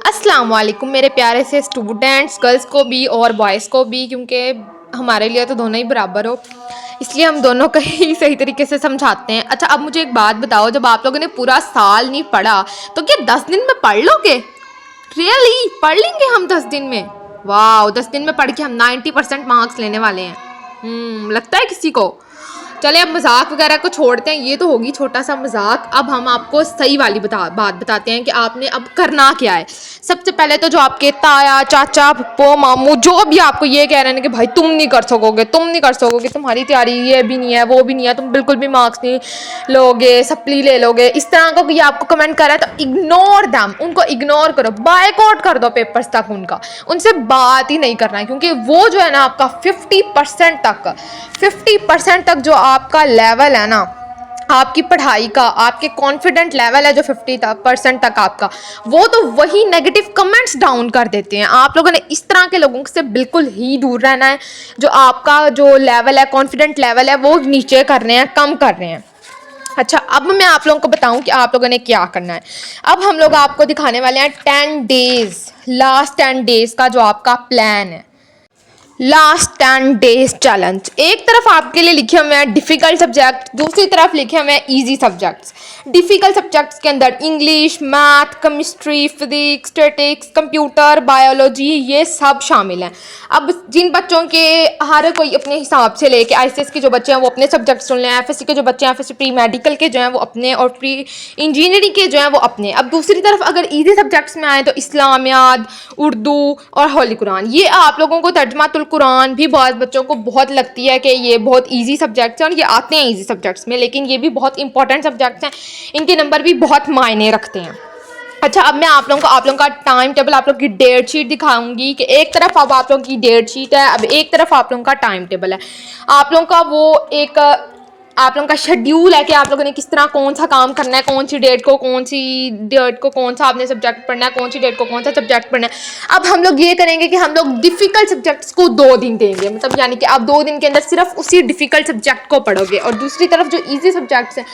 अस्सलाम वालेकुम मेरे प्यारे से स्टूडेंट्स, गर्ल्स को भी और बॉयज़ को भी, क्योंकि हमारे लिए तो दोनों ही बराबर हो, इसलिए हम दोनों का ही सही तरीके से समझाते हैं। अच्छा, अब मुझे एक बात बताओ, जब आप लोगों ने पूरा साल नहीं पढ़ा तो क्या 10 दिन में पढ़ लोगे? रियली पढ़ लेंगे हम 10 दिन में? वाह, 10 दिन में पढ़ के हम 90% मार्क्स लेने वाले हैं। लगता है किसी को? चले, अब मजाक वगैरह को छोड़ते हैं, ये तो होगी छोटा सा मजाक। अब हम आपको सही वाली बात बताते हैं कि आपने अब करना क्या है। सबसे पहले तो जो आपके ताया, चाचा, पप्पो, मामू जो भी आपको ये कह रहे हैं कि भाई तुम नहीं कर सकोगे, तुम नहीं कर सकोगे, तुम्हारी तैयारी ये भी नहीं है, वो भी नहीं है, तुम बिल्कुल भी मार्क्स नहीं लोगे, सप्ली ले लोगे, इस तरह का कोई आपको कमेंट कर रहा है तो इग्नोर दैम, उनको इग्नोर करो, बायकॉट कर दो पेपर्स तक उनका, उनसे बात ही नहीं करना है। क्योंकि वो जो है ना आपका 50% तक जो आपका लेवल है ना आपकी पढ़ाई का, आपके कॉन्फिडेंट लेवल है जो 50% तक आपका, वो तो वही नेगेटिव कमेंट्स डाउन कर देते हैं। आप लोगों ने इस तरह के लोगों से बिल्कुल ही दूर रहना है। जो आपका जो लेवल है, कॉन्फिडेंट लेवल है, वो नीचे कर रहे हैं, कम कर रहे हैं। अच्छा, अब मैं आप लोगों को बताऊं कि आप लोगों ने क्या करना है। अब हम लोग आपको दिखाने वाले हैं 10 डेज, लास्ट 10 डेज का जो आपका प्लान है, लास्ट 10 डेज चैलेंज। एक तरफ आपके लिए लिखे हुए हैं डिफ़िकल्ट सब्जेक्ट, दूसरी तरफ लिखे हुए हैं ईजी सब्जेक्ट्स। डिफ़िकल्ट सब्जेक्ट्स के अंदर English, math, chemistry, physics, statics, computer, biology, ये सब शामिल हैं। अब जिन बच्चों के हर कोई अपने हिसाब से लेके, आईसीएस के जो बच्चे हैं वो अपने सब्जेक्ट्स चुन लें, एफएससी के जो बच्चे हैं, एफएससी प्री मेडिकल के जो हैं वो अपने, और प्री इंजीनियरिंग के जो हैं वो अपने। अब दूसरी तरफ अगर ईजी सब्जेक्ट्स में आए तो इस्लामियात, उर्दू और होली कुरान, ये आप लोगों को तर्जमातुल कुरान भी बहुत बच्चों को बहुत लगती है कि ये बहुत इजी सब्जेक्ट्स हैं, और ये आते हैं इजी सब्जेक्ट्स में, लेकिन ये भी बहुत इंपॉर्टेंट सब्जेक्ट्स हैं, इनके नंबर भी बहुत मायने रखते हैं। अच्छा, अब मैं आप लोगों का टाइम टेबल, आप लोगों की डेट शीट दिखाऊंगी कि एक तरफ अब आप लोगों की डेट शीट है, अब एक तरफ आप लोगों का टाइम टेबल है। आप लोगों का वो एक आप लोगों का शेड्यूल है कि आप लोगों ने किस तरह कौन सा काम करना है, कौन सी डेट को कौन सा आपने सब्जेक्ट पढ़ना है, कौन सी डेट को कौन सा सब्जेक्ट पढ़ना है। अब हम लोग ये करेंगे कि हम लोग डिफ़िकल्ट सब्जेक्ट्स को 2 दिन देंगे, मतलब यानी कि आप 2 दिन के अंदर सिर्फ उसी डिफ़िकल्ट सब्जेक्ट को पढ़ोगे, और दूसरी तरफ जो ईजी सब्जेक्ट्स हैं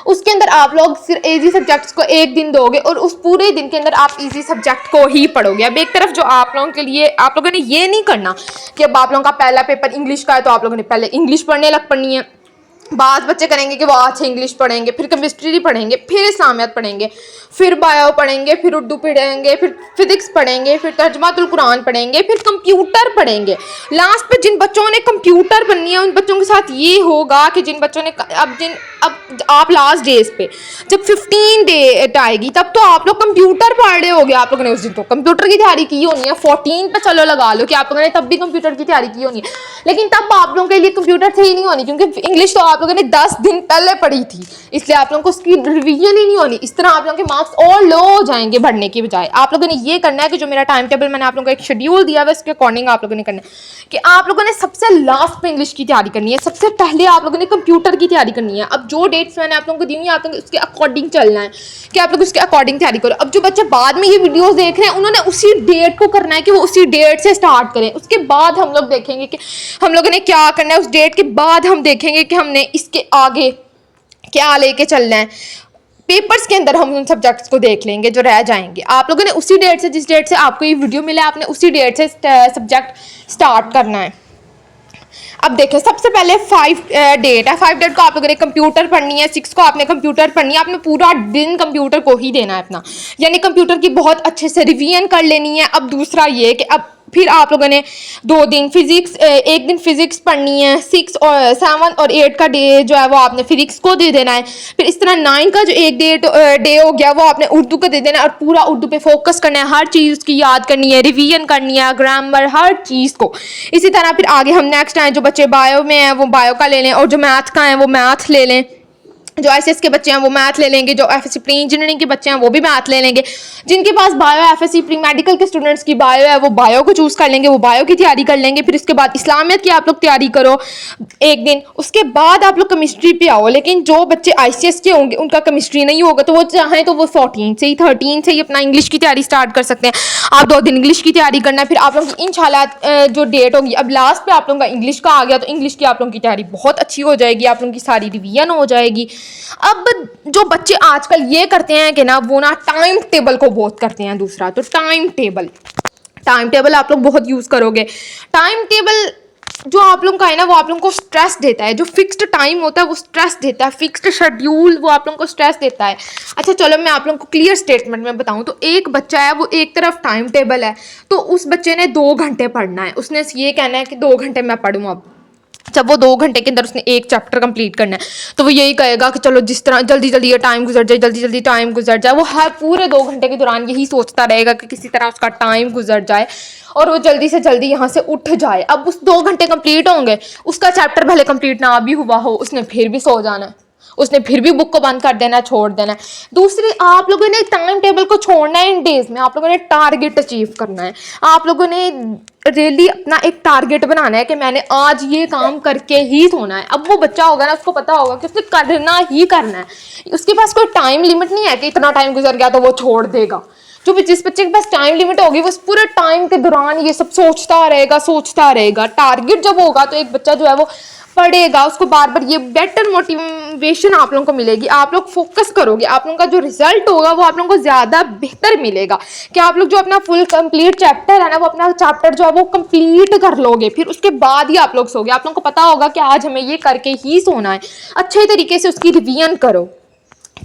उसके अंदर आप लोग सिर्फ ईजी सब्जेक्ट्स को 1 दिन दोगे, और उस पूरे दिन के अंदर आप ईजी सब्जेक्ट को ही पढ़ोगे। अब एक तरफ जो आप लोगों के लिए, आप लोगों ने ये नहीं करना कि अब आप लोगों का पहला पेपर इंग्लिश का है तो आप लोगों ने पहले इंग्लिश पढ़ने लग पड़नी है। बाद बच्चे करेंगे कि वो अच्छा इंग्लिश पढ़ेंगे, फिर केमिस्ट्री पढ़ेंगे, फिर इस्लामियात पढ़ेंगे, फिर बायो पढ़ेंगे, फिर उर्दू पढ़ेंगे, फिर फिजिक्स पढ़ेंगे, फिर तर्जमातुल कुरान पढ़ेंगे, फिर कंप्यूटर पढ़ेंगे। लास्ट पे जिन बच्चों ने कंप्यूटर पढ़नी है उन बच्चों के साथ ये होगा कि जिन बच्चों ने अब आप लास्ट डेज पे जब 15 डेट आएगी तब तो आप लोग कंप्यूटर पढ़ रहे होगे। आप लोगों ने उस दिन तो कंप्यूटर की तैयारी की होनी है। 14 पे चलो लगा लो कि आप लोगों ने तब भी कंप्यूटर की तैयारी की होनी है, लेकिन तब आप लोगों के लिए कंप्यूटर सही नहीं होनी, क्योंकि इंग्लिश तो आप लोगों ने 10 दिन पहले पढ़ी थी, इसलिए आप लोगों को उसकी रिवीजन ही नहीं होनी। इस तरह आप लोगों के मार्क्स और लो हो जाएंगे बढ़ने की बजाय। आप लोगों ने ये करना है कि जो मेरा टाइम टेबल मैंने आप लोगों को एक शेड्यूल दिया है उसके अकॉर्डिंग आप लोगों ने करना है कि आप लोगों ने सबसे लास्ट पे इंग्लिश की तैयारी करनी है, सबसे पहले आप लोगों ने कंप्यूटर की तैयारी करनी है। अब जो डेट्स मैंने आप लोगों को दी हुई आप लोगों को उसके अकॉर्डिंग चलना है कि आप लोग उसके अकॉर्डिंग तैयारी करो। अब जो बच्चे बाद में ये वीडियोस देख रहे हैं उन्होंने उसी डेट को करना है कि वो उसी डेट से स्टार्ट करें। उसके बाद हम लोग देखेंगे कि हम लोगों ने क्या करना है, उस डेट के बाद हम देखेंगे कि हमने इसके आगे क्या लेके चलना है। पेपर्स के अंदर हम उन सब्जेक्ट्स को देख लेंगे जो रह जाएंगे। आप लोगों ने उसी डेट से, जिस डेट से आपको ये वीडियो मिला, आपने उसी डेट से सब्जेक्ट स्टार्ट करना है। अब देखिए, सबसे पहले 5 डेट है। 5 डेट को आप लोगों ने कंप्यूटर पढ़नी है, 6 को आपने कंप्यूटर पढ़नी है। आपने पूरा दिन कंप्यूटर को ही देना है अपना, यानी कंप्यूटर की बहुत अच्छे से रिवीजन कर लेनी है। अब दूसरा ये कि अब फिर आप लोगों ने 2 दिन फिजिक्स, 1 दिन फिजिक्स पढ़नी है। 6 और 7 और 8 का डे जो है वो आपने फिजिक्स को दे देना है। फिर इस तरह 9 का जो एक डे हो गया वो आपने उर्दू को दे देना है, और पूरा उर्दू पे फोकस करना है, हर चीज़ उसकी याद करनी है, रिवीजन करनी है, ग्रामर, हर चीज़ को। इसी तरह फिर आगे हम नेक्स्ट आए, जो बच्चे बायो में हैं वो बायो का ले लें, और जो मैथ का है वो मैथ ले लें। जो आईसीएस के बच्चे हैं वो मैथ ले लेंगे, जो एफएससी प्री इंजीनियरिंग के बच्चे हैं वो भी मैथ ले लेंगे। जिनके पास बायो, एफएससी प्री मेडिकल के स्टूडेंट्स की बायो है वो बायो को चूज़ कर लेंगे, वो बायो की तैयारी कर लेंगे। फिर उसके बाद इस्लामियत की आप लोग तैयारी करो 1 दिन, उसके बाद आप लोग केमिस्ट्री पे आओ। लेकिन जो बच्चे आईसीएस के होंगे उनका केमिस्ट्री नहीं होगा तो वो चाहें तो वो 13 से ही अपना इंग्लिश की तैयारी स्टार्ट कर सकते हैं। आप 2 दिन इंग्लिश की तैयारी करना है। फिर आप लोग की इंशाल्लाह जो डेट होगी, अब लास्ट पे आप लोगों का इंग्लिश का आ गया तो इंग्लिश की आप लोगों की तैयारी बहुत अच्छी हो जाएगी, आप लोगों की सारी रिवीजन हो जाएगी। अब जो बच्चे आजकल ये करते हैं कि ना वो ना टाइम टेबल को बहुत करते हैं। दूसरा तो टाइम टेबल आप लोग बहुत यूज़ करोगे। टाइम टेबल जो आप लोगों का है ना वो आप लोगों को स्ट्रेस देता है। जो फिक्स्ड टाइम होता है वो स्ट्रेस देता है, फिक्स्ड शेड्यूल वो आप लोगों को स्ट्रेस देता है। अच्छा चलो मैं आप लोगों को क्लियर स्टेटमेंट में बताऊं तो एक बच्चा है, वो एक तरफ टाइम टेबल है, तो उस बच्चे ने 2 घंटे पढ़ना है। उसने ये कहना है कि 2 घंटे मैं पढ़ूँ। अब जब वो 2 घंटे के अंदर उसने एक चैप्टर कंप्लीट करना है तो वो यही कहेगा कि चलो जिस तरह जल्दी जल्दी ये टाइम गुजर जाए, जल्दी जल्दी टाइम गुजर जाए। वो हर पूरे 2 घंटे के दौरान यही सोचता रहेगा कि किसी तरह उसका टाइम गुजर जाए और वो जल्दी से जल्दी यहाँ से उठ जाए। अब उस 2 घंटे कंप्लीट होंगे, उसका चैप्टर भले कंप्लीट ना भी हुआ हो, उसने फिर भी सो जाना है, उसने फिर भी बुक को बंद कर देना, छोड़ देना है। दूसरी, आप लोगों ने टाइम टेबल को छोड़ना है इन डेज में। आप लोगों ने टारगेट अचीव करना है। आप लोगों ने रियली अपना एक टारगेट बनाना है कि मैंने आज ये काम करके ही सोना है। अब वो बच्चा होगा ना, उसको पता होगा कि उसने करना ही करना है। उसके पास कोई टाइम लिमिट नहीं है कि इतना टाइम गुजर गया तो वो छोड़ देगा। जो भी जिस बच्चे के पास टाइम लिमिट होगी वो पूरे टाइम के दौरान ये सब सोचता रहेगा। टारगेट जब होगा तो एक बच्चा जो है वो पढ़ेगा, उसको बार बार ये बेटर मोटिवेशन आप लोगों को मिलेगी। आप लोग फोकस करोगे, आप लोगों का जो रिजल्ट होगा वो आप लोगों को ज़्यादा बेहतर मिलेगा कि आप लोग जो अपना फुल कंप्लीट चैप्टर है ना वो अपना चैप्टर जो है वो कंप्लीट कर लोगे। फिर उसके बाद ही आप लोग सोगे। आप लोगों को पता होगा कि आज हमें ये करके ही सोना है। अच्छे तरीके से उसकी रिवीजन करो,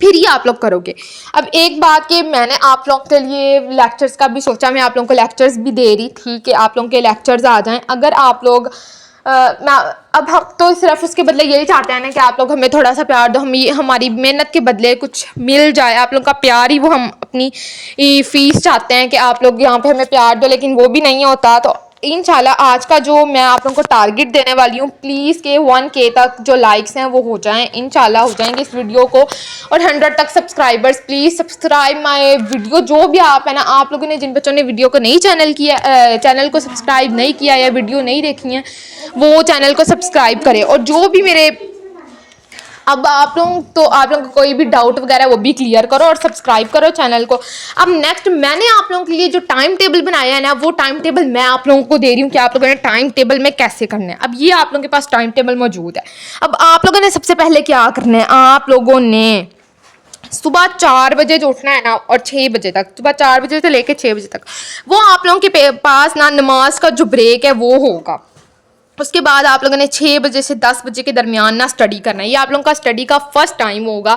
फिर ही आप लोग करोगे। अब एक बात कि मैंने आप लोग के लिए लेक्चर्स का भी सोचा, मैं आप लोगों को लेक्चर्स भी दे रही थी कि आप लोगों के लेक्चर्स आ जाएं। अगर आप लोग अब हम तो सिर्फ उसके बदले यही चाहते हैं ना कि आप लोग हमें थोड़ा सा प्यार दो, हम हमारी मेहनत के बदले कुछ मिल जाए। आप लोग का प्यार ही वो हम अपनी फीस चाहते हैं कि आप लोग यहाँ पे हमें प्यार दो, लेकिन वो भी नहीं होता। तो इंशाल्लाह आज का जो मैं आप लोगों को टारगेट देने वाली हूँ, प्लीज़ के 1K तक जो लाइक्स हैं वो हो जाएं, इंशाल्लाह हो जाएंगे इस वीडियो को, और 100 तक subscribers. Please subscribe my video. जो भी आप है ना, आप लोगों ने, जिन बच्चों ने वीडियो को नहीं चैनल को सब्सक्राइब नहीं किया या वीडियो नहीं देखी है, वो चैनल को सब्सक्राइब करें। और जो भी मेरे अब आप लोग को कोई भी डाउट वगैरह वो भी क्लियर करो और सब्सक्राइब करो चैनल को। अब नेक्स्ट मैंने आप लोगों के लिए जो टाइम टेबल बनाया है ना, वो टाइम टेबल मैं आप लोगों को दे रही हूँ कि आप लोगों ने टाइम टेबल में कैसे करना है। अब ये आप लोगों के पास टाइम टेबल मौजूद है। अब आप लोगों ने सबसे पहले क्या करना है, आप लोगों ने सुबह 4 बजे जो उठना है ना, और 6 बजे तक, सुबह 4 बजे से लेकर 6 बजे तक वो आप लोगों के पास ना नमाज का जो ब्रेक है वो होगा। उसके बाद आप लोगों ने 6 बजे से 10 बजे के दरमियान ना स्टडी करना है। ये आप लोगों का स्टडी का फर्स्ट टाइम होगा,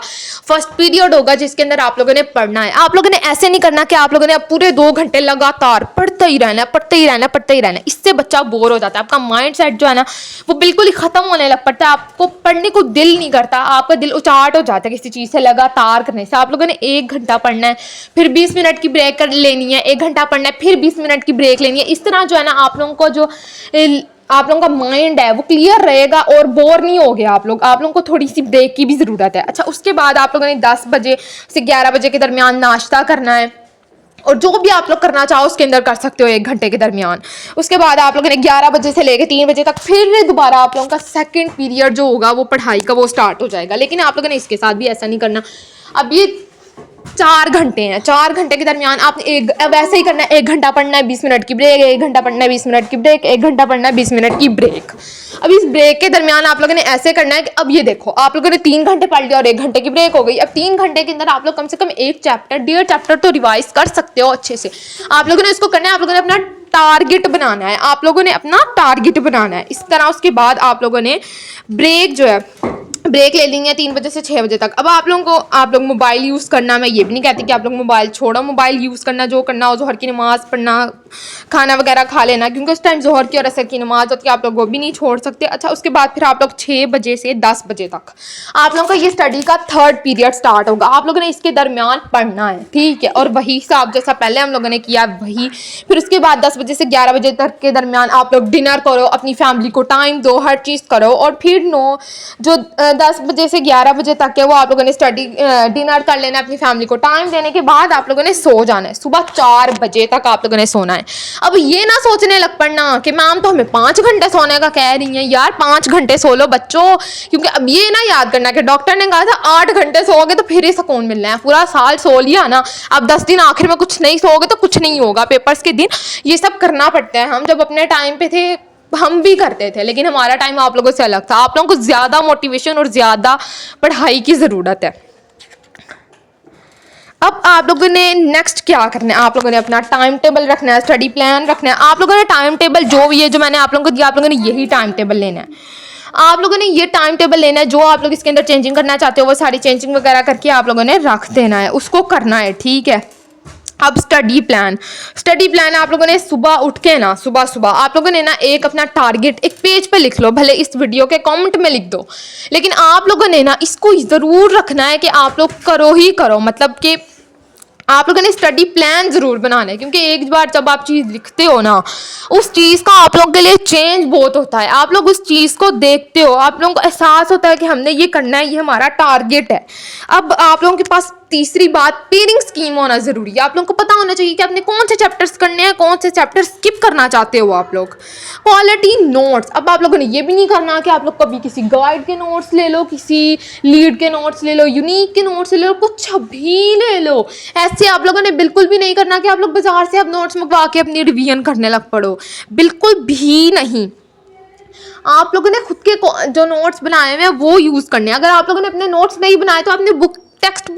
फर्स्ट पीरियड होगा जिसके अंदर आप लोगों ने पढ़ना है। आप लोगों ने ऐसे नहीं करना कि आप लोगों ने अब पूरे 2 घंटे लगातार पढ़ते ही रहना। इससे बच्चा बोर हो जाता है। आपका माइंड सेट जो है ना वो बिल्कुल ही ख़त्म होने लग पड़ता है। आपको पढ़ने को दिल नहीं करता, आपका दिल उचाट हो जाता है किसी चीज़ से लगातार करने से। आप लोगों ने 1 घंटा पढ़ना है, फिर 20 मिनट की ब्रेक कर लेनी है, 1 घंटा पढ़ना है, फिर 20 मिनट की ब्रेक लेनी है। इस तरह जो है ना आप लोगों को जो आप लोगों का माइंड है वो क्लियर रहेगा और बोर नहीं हो गया। आप लोगों को थोड़ी सी ब्रेक की भी ज़रूरत है। अच्छा, उसके बाद आप लोगों ने 10 बजे से 11 बजे के दरमियान नाश्ता करना है, और जो भी आप लोग करना चाहो उसके अंदर कर सकते हो 1 घंटे के दरमियान। उसके बाद आप लोगों ने 11 बजे से लेकर 3 बजे तक फिर दोबारा आप लोगों का सेकंड पीरियड जो होगा वो पढ़ाई का वो स्टार्ट हो जाएगा। लेकिन आप लोगों ने इसके साथ भी ऐसा नहीं करना। अब ये 4 घंटे हैं, 4 घंटे के दरमियान आपने वैसे ही करना है। 1 घंटा पढ़ना है, 20 मिनट की ब्रेक, 1 घंटा पढ़ना है, 20 मिनट की ब्रेक, 1 घंटा पढ़ना है, 20 मिनट की ब्रेक। अब इस ब्रेक के दरमियान आप लोगों ने ऐसे करना है कि अब ये देखो, आप लोगों ने 3 घंटे पढ़ लिया और 1 घंटे की ब्रेक हो गई। अब 3 घंटे के अंदर आप लोग कम से कम 1 चैप्टर 1.5 चैप्टर तो रिवाइज कर सकते हो अच्छे से। आप लोगों ने इसको करना है, आप लोगों ने अपना टारगेट बनाना है, आप लोगों ने अपना टारगेट बनाना है इस तरह। उसके बाद आप लोगों ने ब्रेक जो है ब्रेक ले लेंगे 3 बजे से 6 बजे तक। अब आप लोग मोबाइल यूज़ करना, मैं ये भी नहीं कहती कि आप लोग मोबाइल छोड़ो, मोबाइल यूज़ करना, जो करना हो, जोहर की नमाज़ पढ़ना, खाना वगैरह खा लेना, क्योंकि उस टाइम जोहर की और असर की नमाज होती है, आप लोग वो भी नहीं छोड़ सकते। अच्छा, उसके बाद फिर आप लोग 6 बजे से 10 बजे तक आप लोगों का ये स्टडी का 3rd पीरियड स्टार्ट होगा। आप लोगों ने इसके दरमियान पढ़ना है, ठीक है, और वही हिसाब जैसा पहले हम लोगों ने किया वही। फिर उसके बाद 10 बजे से 11 बजे तक के दरमियान आप लोग डिनर करो, अपनी फैमिली को टाइम दो, हर चीज़ करो। और फिर 10 बजे से 11 बजे तक है वो आप लोगों ने स्टडी डिनर कर लेना, अपनी फैमिली को टाइम देने के बाद आप लोगों ने सो जाना है। सुबह 4 बजे तक आप लोगों ने सोना है। अब ये ना सोचने लग पड़ना कि मैम तो हमें 5 घंटे सोने का कह रही हैं। यार 5 घंटे सो लो बच्चों, क्योंकि अब ये ना याद करना कि डॉक्टर ने कहा था 8 घंटे सोओगे तो फिर ही सुकून मिलना है। पूरा साल सो लिया ना, अब 10 दिन आखिर में कुछ नहीं सोओगे तो कुछ नहीं होगा। पेपर्स के दिन ये सब करना पड़ता है। हम जब अपने टाइम पे थे हम भी करते थे, लेकिन हमारा टाइम आप लोगों से अलग था। आप लोगों को ज़्यादा मोटिवेशन और ज़्यादा पढ़ाई की ज़रूरत है। अब आप लोगों ने नेक्स्ट क्या करना है, आप लोगों ने अपना टाइम टेबल रखना है, स्टडी प्लान रखना है। आप लोगों ने टाइम टेबल जो भी है, जो मैंने आप लोगों को दिया, आप लोगों ने यही टाइम टेबल लेना है। आप लोगों ने ये टाइम टेबल लेना है, जो आप लोग इसके अंदर चेंजिंग करना चाहते हो वो सारी चेंजिंग वगैरह करके आप लोगों ने रख देना है, उसको करना है, ठीक है। अब स्टडी प्लान आप लोगों ने सुबह उठ के ना, सुबह सुबह आप लोगों ने ना एक अपना टारगेट एक पेज पे लिख लो, भले इस वीडियो के कमेंट में लिख दो, लेकिन आप लोगों ने ना इसको ज़रूर रखना है कि आप लोग करो ही करो। मतलब कि आप लोगों ने स्टडी प्लान ज़रूर बनाना है, क्योंकि एक बार जब आप चीज़ लिखते हो ना, उस चीज़ का आप लोगों के लिए चेंज बहुत होता है। आप लोग उस चीज़ को देखते हो, आप लोगों को एहसास होता है कि हमने ये करना है, ये हमारा टारगेट है। अब आप लोगों के पास तीसरी बात, पेयरिंग स्कीम होना ज़रूरी है। आप लोगों को पता होना चाहिए कि आपने कौन से चैप्टर्स करने हैं, कौन से चैप्टर स्किप करना चाहते हो आप लोग। क्वालिटी नोट्स, अब आप लोगों ने ये भी नहीं करना कि आप लोग कभी किसी गाइड के नोट्स ले लो, किसी लीड के नोट्स ले लो, यूनिक के नोट्स ले लो, कुछ भी ले लो। ऐसे आप लोगों ने बिल्कुल भी नहीं करना कि आप लोग बाजार से अब नोट्स मंगवा के अपनी रिवीजन करने लग पड़ो, बिल्कुल भी नहीं। आप लोगों ने खुद के जो नोट्स बनाए हुए हैं वो यूज़ करने हैं। अगर आप लोगों ने अपने नोट्स नहीं बनाए तो आपने टेक्स्ट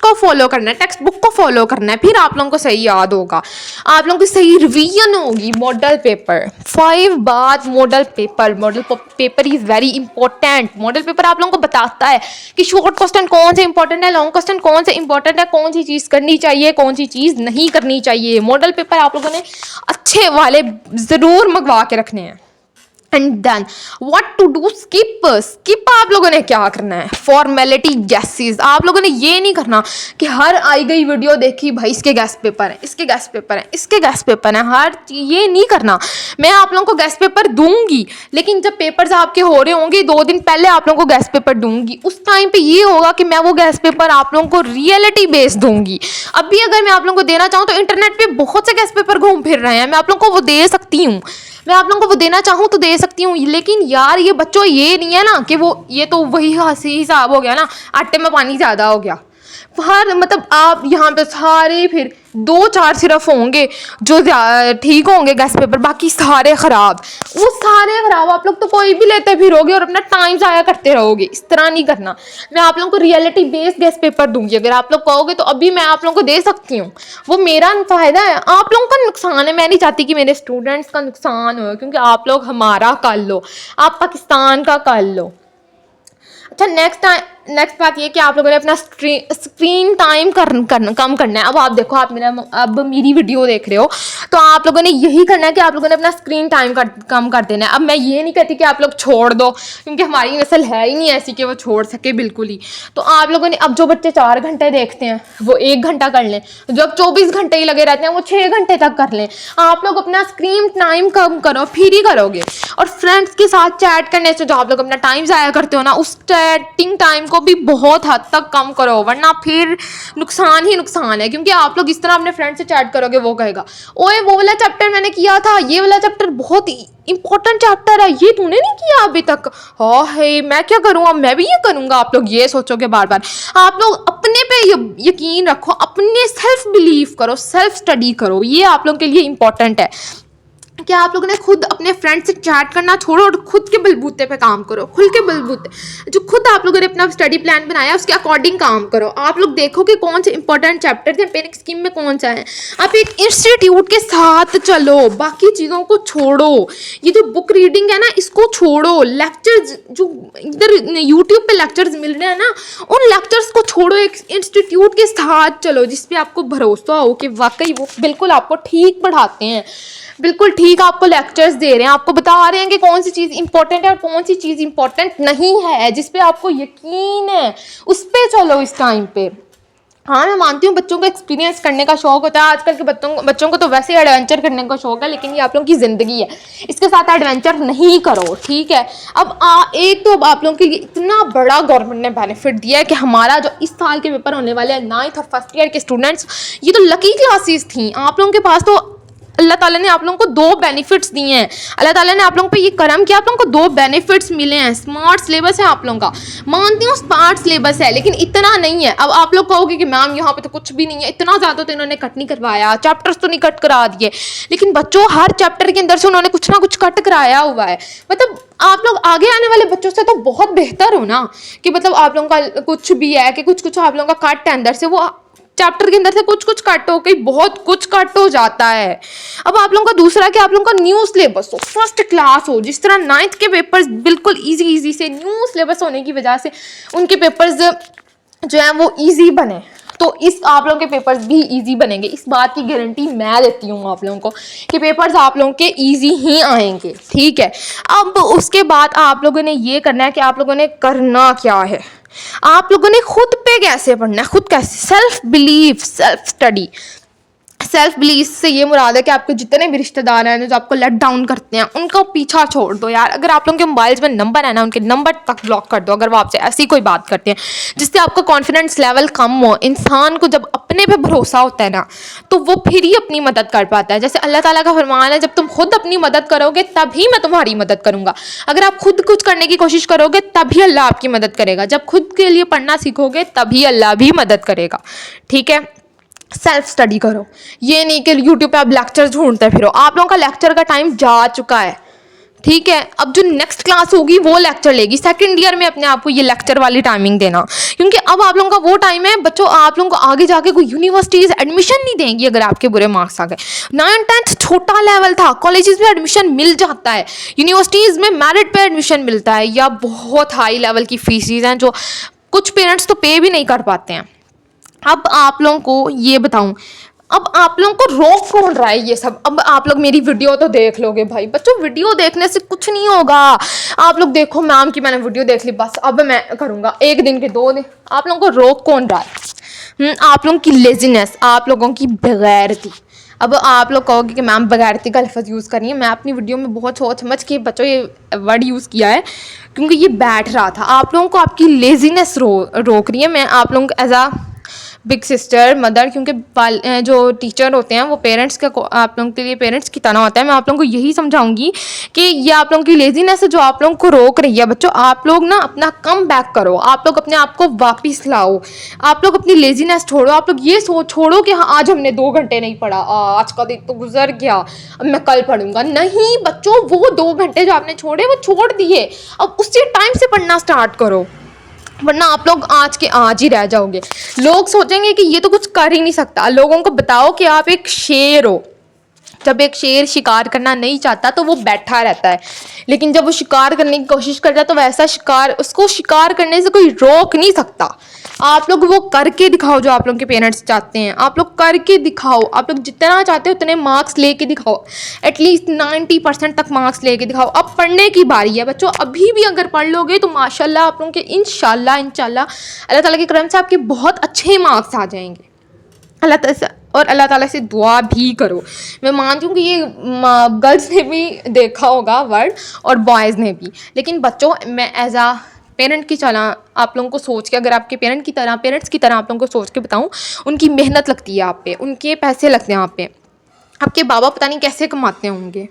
को फॉलो करना है, टेक्स्ट बुक को फॉलो करना है, फिर आप लोगों को सही याद होगा, आप लोगों की सही रिवीजन होगी। मॉडल पेपर, 5 बात model paper is very important. Model paper आप लोगों को बताता है कि शॉर्ट क्वेश्चन कौन से इंपॉर्टेंट है, लॉन्ग क्वेश्चन कौन से इंपॉर्टेंट है, कौन सी चीज़ करनी चाहिए, कौन सी चीज़ नहीं करनी चाहिए। मॉडल पेपर आप लोगों ने अच्छे वाले ज़रूर मंगवा के रखने हैं। And then what to do, skip आप लोगों ने क्या करना है, फॉर्मेलिटी गैसेस। आप लोगों ने ये नहीं करना कि हर आई गई वीडियो देखी, भाई इसके गैस पेपर है, इसके गैस पेपर है, इसके गैस पेपर है, ये नहीं करना। मैं आप लोगों को गैस पेपर दूंगी, लेकिन जब पेपर्स आपके हो रहे होंगे 2 दिन पहले आप लोगों को गैस पेपर दूंगी। उस टाइम पे ये होगा कि मैं वो गैस पेपर आप लोगों को रियलिटी बेस दूंगी। अभी अगर मैं आप लोगों को देना चाहूँ तो इंटरनेट पे बहुत से गैस पेपर घूम फिर रहे हैं, मैं आप लोगों को वो दे सकती हूँ, मैं आप लोगों को वो देना चाहूँ तो दे सकती हूँ। लेकिन यार ये बच्चों ये नहीं है ना कि वो, ये तो वही हिसाब हो गया ना, आटे में पानी ज़्यादा हो गया। हर मतलब आप यहाँ पे सारे फिर 2-4 सिर्फ होंगे जो ठीक होंगे गैस पेपर, बाकी सारे ख़राब। वो सारे ख़राब आप लोग तो कोई भी लेते फिरोगे और अपना टाइम ज़ाया करते रहोगे। इस तरह नहीं करना। मैं आप लोगों को रियलिटी बेस्ड गैस पेपर दूंगी। अगर आप लोग कहोगे तो अभी मैं आप लोगों को दे सकती हूँ, वो मेरा फ़ायदा है, आप लोगों का नुकसान है। मैं नहीं चाहती कि मेरे स्टूडेंट्स का नुकसान हो, क्योंकि आप लोग हमारा कर लो, आप पाकिस्तान का कर लो। अच्छा, नेक्स्ट बात ये कि आप लोगों ने अपना स्क्रीन टाइम कम करना है। अब आप देखो, आप मेरी वीडियो देख रहे हो तो आप लोगों ने यही करना है कि आप लोगों ने अपना स्क्रीन टाइम कम कर देना है। अब मैं ये नहीं कहती कि आप लोग छोड़ दो, क्योंकि हमारी नस्ल है ही नहीं ऐसी कि वो छोड़ सके बिल्कुल ही। तो आप लोगों ने, अब जो बच्चे 4 घंटे देखते हैं वो 1 घंटा कर लें, जो अब 24 घंटे ही लगे रहते हैं वो 6 घंटे तक कर लें। आप लोग अपना स्क्रीन टाइम कम करो, फिर ही करोगे। और फ्रेंड्स के साथ चैट करने से जो आप लोग अपना टाइम ज़ाया करते हो ना, उस चैटिंग टाइम को भी बहुत हद तक कम करो, वरना फिर नुकसान ही नुकसान है। क्योंकि आप लोग इस तरह अपने फ्रेंड से चैट करोगे, वो कहेगा ओए वो वाला चैप्टर मैंने किया था, ये वाला चैप्टर बहुत इंपॉर्टेंट चैप्टर है, ये तूने नहीं किया अभी तक। हाँ है, मैं क्या करूँगा, मैं भी ये करूँगा। आप लोग ये सोचोगे बार बार। आप लोग अपने पे यकीन रखो, अपने सेल्फ बिलीव करो, सेल्फ स्टडी करो, ये आप लोगों के लिए इंपॉर्टेंट है कि आप लोगों ने खुद अपने फ्रेंड से चैट करना छोड़ो और खुद के बलबूते पे काम करो। खुद के बलबूते जो खुद आप लोगों ने अपना स्टडी प्लान बनाया उसके अकॉर्डिंग काम करो। आप लोग देखो कि कौन से इंपॉर्टेंट चैप्टर थे, पेयरिंग स्कीम में कौन सा है। आप एक इंस्टीट्यूट के साथ चलो, बाकी चीज़ों को छोड़ो। ये जो बुक रीडिंग है ना, इसको छोड़ो। लेक्चर्स जो इधर यूट्यूब पे लेक्चर्स मिल रहे हैं ना, उन लेक्चर्स को छोड़ो, एक इंस्टीट्यूट के साथ चलो जिसपे आपको भरोसा हो कि वाकई वो बिल्कुल आपको ठीक पढ़ाते हैं, बिल्कुल ठीक आपको लेक्चर्स दे रहे हैं, आपको बता रहे हैं कि कौन सी चीज़ इंपॉर्टेंट है और कौन सी चीज़ इंपॉर्टेंट नहीं है, जिस पे आपको यकीन है उस पे चलो इस टाइम पे। हाँ, मैं मानती हूँ बच्चों को एक्सपीरियंस करने का शौक होता है। आजकल के बच्चों को तो वैसे एडवेंचर करने का शौक है, लेकिन ये आप लोगों की ज़िंदगी है, इसके साथ एडवेंचर नहीं करो, ठीक है। अब एक तो अब आप लोगों के लिए इतना बड़ा गवर्नमेंट ने बेनिफिट दिया है कि हमारा जो इस साल के पेपर होने वाले हैं 9th और 1st ईयर के स्टूडेंट्स, ये तो लकी क्लासेस थी। आप लोगों के पास तो अल्लाह ताला ने आप लोगों को 2 बेनिफिट्स दिए हैं। अल्लाह ताला ने आप लोगों पे ये करम किया, आप लोगों को 2 बेनिफिट्स मिले हैं। स्मार्ट सिलेबस है आप लोगों का, मानती हूँ स्मार्ट सिलेबस है, लेकिन इतना नहीं है। अब आप लोग कहोगे कि मैम यहाँ पे तो कुछ भी नहीं है, इतना ज़्यादा तो इन्होंने कट नहीं करवाया, चैप्टर्स तो नहीं कट करा दिए, लेकिन बच्चों हर चैप्टर के अंदर से उन्होंने कुछ ना कुछ कट कराया हुआ है। मतलब आप लोग आगे आने वाले बच्चों से तो बहुत बेहतर हो ना, कि मतलब आप लोगों का कुछ भी है कि कुछ आप लोगों का कट है अंदर से, वो चैप्टर के अंदर से कुछ कट हो गई, बहुत कुछ कट हो जाता है। अब आप लोगों का दूसरा कि आप लोगों का न्यू सिलेबस हो, फर्स्ट क्लास हो, जिस तरह 9th के पेपर्स बिल्कुल इजी से, न्यू सिलेबस होने की वजह से उनके पेपर्स जो है वो इजी बने, तो इस आप लोगों के पेपर्स भी इजी बनेंगे। इस बात की गारंटी मैं देती हूँ आप लोगों को कि पेपर्स आप लोगों के इजी ही आएंगे, ठीक है। अब उसके बाद आप लोगों ने ये करना है कि आप लोगों ने करना क्या है, आप लोगों ने खुद पे कैसे पढ़ना है, खुद कैसे, self belief, self study. Self belief से ये मुराद है कि आपके जितने भी रिश्तेदार हैं जो आपको लेट डाउन करते हैं, उनका पीछा छोड़ दो यार। अगर आप लोगों के मोबाइल्स में नंबर है ना, उनके नंबर तक ब्लॉक कर दो अगर वो आपसे ऐसी कोई बात करते हैं जिससे आपका कॉन्फिडेंस लेवल कम हो। इंसान को जब अपने पे भरोसा होता है ना, तो वो फिर ही अपनी मदद कर पाता है। जैसे अल्लाह ताला का फरमान है, जब तुम खुद अपनी मदद करोगे तभी मैं तुम्हारी मदद करूंगा। अगर आप खुद कुछ करने की कोशिश करोगे तभी अल्लाह आपकी मदद करेगा। जब खुद के लिए पढ़ना सीखोगे तभी अल्लाह भी मदद करेगा, ठीक है। सेल्फ स्टडी करो, ये नहीं कि यूट्यूब पे आप लेक्चर ढूंढते फिरो। आप लोगों का लेक्चर का टाइम जा चुका है, ठीक है। अब जो नेक्स्ट क्लास होगी वो लेक्चर लेगी। सेकंड ईयर में अपने आप को ये लेक्चर वाली टाइमिंग देना, क्योंकि अब आप लोगों का वो टाइम है बच्चों, आप लोगों को आगे जाके कोई यूनिवर्सिटीज एडमिशन नहीं देंगी अगर आपके बुरे मार्क्स आ गए। 9th 10th छोटा लेवल था, कॉलेजेस में एडमिशन मिल जाता है, यूनिवर्सिटीज़ में मेरिट पे एडमिशन मिलता है, या बहुत हाई लेवल की फीसिस हैं जो कुछ पेरेंट्स तो पे भी नहीं कर पाते हैं। अब आप लोगों को ये बताऊं, अब आप लोगों को रोक कौन रहा है ये सब। अब आप लोग मेरी वीडियो तो देख लोगे भाई बच्चों, वीडियो देखने से कुछ नहीं होगा। आप लोग देखो मैम की मैंने वीडियो देख ली, बस अब मैं करूँगा 1 दिन के 2 दिन। आप लोगों को रोक कौन रहा है? आप लोगों की लेजीनेस, आप लोगों की बेगैरती। अब आप लोग कहोगे कि मैम बेगैरती का लफ्ज़ यूज़ करिए, मैं अपनी वीडियो में बहुत सोच समझ के बच्चों ये वर्ड यूज़ किया है क्योंकि ये बैठ रहा था। आप लोगों को आपकी लेजीनेस रोक रही है। मैं आप लोगों को एज आ बिग सिस्टर, मदर, क्योंकि जो टीचर होते हैं वो पेरेंट्स का, आप लोगों के लिए पेरेंट्स की तरह होता है। मैं आप लोगों को यही समझाऊंगी कि ये आप लोगों की लेजीनेस है जो आप लोगों को रोक रही है। बच्चों आप लोग ना अपना कम बैक करो, आप लोग अपने आप को वापस लाओ, आप लोग अपनी लेजीनेस छोड़ो। आप लोग ये सोच छोड़ो कि हाँ आज हमने 2 घंटे नहीं पढ़ा, आज का दिन तो गुजर गया, अब मैं कल पढ़ूंगा। नहीं बच्चों, वो 2 घंटे जो आपने छोड़े वो छोड़ दिए, अब उसी टाइम से पढ़ना स्टार्ट करो, वरना आप लोग आज के आज ही रह जाओगे। लोग सोचेंगे कि ये तो कुछ कर ही नहीं सकता। लोगों को बताओ कि आप एक शेर हो। जब एक शेर शिकार करना नहीं चाहता तो वो बैठा रहता है, लेकिन जब वो शिकार करने की कोशिश करता है तो वैसा शिकार, उसको शिकार करने से कोई रोक नहीं सकता। आप लोग वो करके दिखाओ जो आप लोग के पेरेंट्स चाहते हैं, आप लोग करके दिखाओ। आप लोग जितना चाहते हो उतने मार्क्स लेके दिखाओ, एटलीस्ट 90% तक मार्क्स लेके दिखाओ। अब पढ़ने की बारी है बच्चों, अभी भी अगर पढ़ लोगे तो माशाल्लाह आप लोगों के इंशाल्लाह अल्लाह ताला के करम से आपके बहुत अच्छे मार्क्स आ जाएंगे। अल्लाह ताला से दुआ भी करो। मैं मानती हूँ कि ये गर्ल्स ने भी देखा होगा वर्ड और बॉयज़ ने भी, लेकिन बच्चों मैं एज आ पेरेंट की तरह आप लोगों को सोच के, अगर आपके पेरेंट्स की तरह आप लोगों को सोच के बताऊँ, उनकी मेहनत लगती है आप पे, उनके पैसे लगते हैं आप पे। आपके बाबा पता नहीं कैसे कमाते होंगे,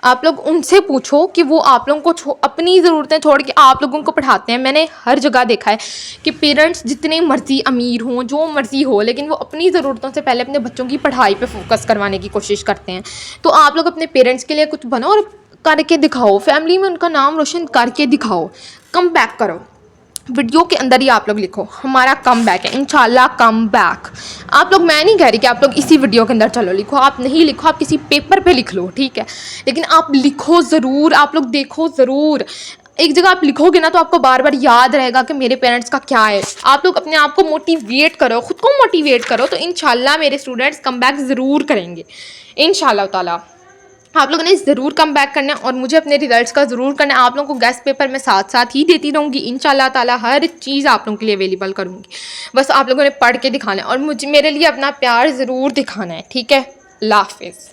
आप लोग उनसे पूछो कि वो आप लोगों को अपनी ज़रूरतें छोड़ के आप लोगों को पढ़ाते हैं। मैंने हर जगह देखा है कि पेरेंट्स जितने मर्जी अमीर हों, जो मर्जी हो, लेकिन वो अपनी ज़रूरतों से पहले अपने बच्चों की पढ़ाई पे फोकस करवाने की कोशिश करते हैं। तो आप लोग अपने पेरेंट्स के लिए कुछ बनो और करके दिखाओ, फैमिली में उनका नाम रोशन करके दिखाओ, कम बैक करो। वीडियो के अंदर ही आप लोग लिखो हमारा कम बैक है, इंशाल्लाह कम बैक। आप लोग, मैं नहीं कह रही कि आप लोग इसी वीडियो के अंदर चलो लिखो, आप नहीं लिखो, आप किसी पेपर पे लिख लो, ठीक है, लेकिन आप लिखो ज़रूर, आप लोग देखो ज़रूर। एक जगह आप लिखोगे ना तो आपको बार बार याद रहेगा कि मेरे पेरेंट्स का क्या है। आप लोग अपने आप को मोटिवेट करो, ख़ुद को मोटिवेट करो, तो इंशाल्लाह मेरे स्टूडेंट्स कम बैक ज़रूर करेंगे इंशाल्लाह ताला। आप लोगों ने ज़रूर कम बैक करना है और मुझे अपने रिजल्ट्स का ज़रूर करना है। आप लोगों को गेस्ट पेपर मैं साथ साथ ही देती रहूँगी इंशाल्लाह ताला, हर चीज़ आप लोगों के लिए अवेलेबल करूँगी। बस आप लोगों ने पढ़ के दिखाना है और मेरे लिए अपना प्यार ज़रूर दिखाना है, ठीक है। अल्लाह हाफ़िज़।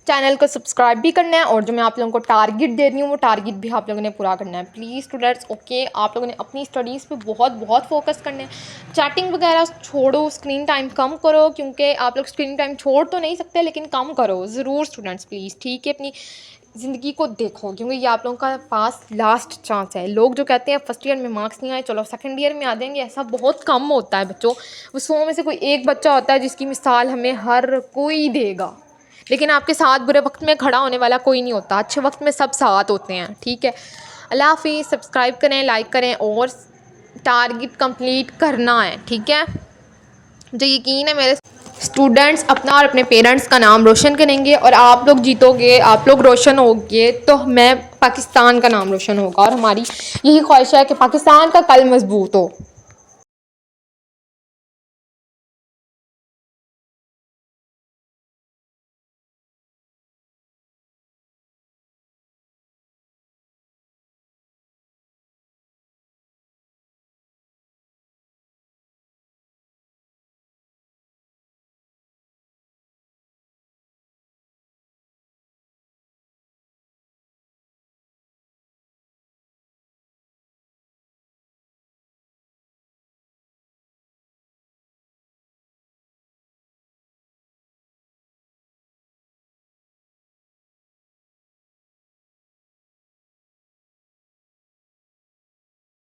चैनल को सब्सक्राइब भी करना है, और जो मैं आप लोगों को टारगेट दे रही हूँ वो टारगेट भी आप लोगों ने पूरा करना है प्लीज़ स्टूडेंट्स। ओके, आप लोगों ने अपनी स्टडीज़ पे बहुत बहुत फोकस करना है। चैटिंग वगैरह छोड़ो, स्क्रीन टाइम कम करो, क्योंकि आप लोग स्क्रीन टाइम छोड़ तो नहीं सकते लेकिन कम करो ज़रूर स्टूडेंट्स प्लीज़, ठीक है। अपनी ज़िंदगी को देखो, क्योंकि ये आप लोगों का पास लास्ट चांस है। लोग जो कहते हैं फर्स्ट ईयर में मार्क्स नहीं आए चलो सेकंड ईयर में आ जाएंगे, ऐसा बहुत कम होता है बच्चों। वो 100 में से कोई एक बच्चा होता है जिसकी मिसाल हमें हर कोई देगा, लेकिन आपके साथ बुरे वक्त में खड़ा होने वाला कोई नहीं होता, अच्छे वक्त में सब साथ होते हैं, ठीक है। अल्लाह हाफिज़, सब्सक्राइब करें, लाइक करें, और टारगेट कंप्लीट करना है, ठीक है। मुझे यकीन है मेरे स्टूडेंट्स अपना और अपने पेरेंट्स का नाम रोशन करेंगे, और आप लोग जीतोगे, आप लोग रोशन होगे तो मैं पाकिस्तान का नाम रोशन होगा, और हमारी यही ख्वाहिश है कि पाकिस्तान का कल मजबूत हो।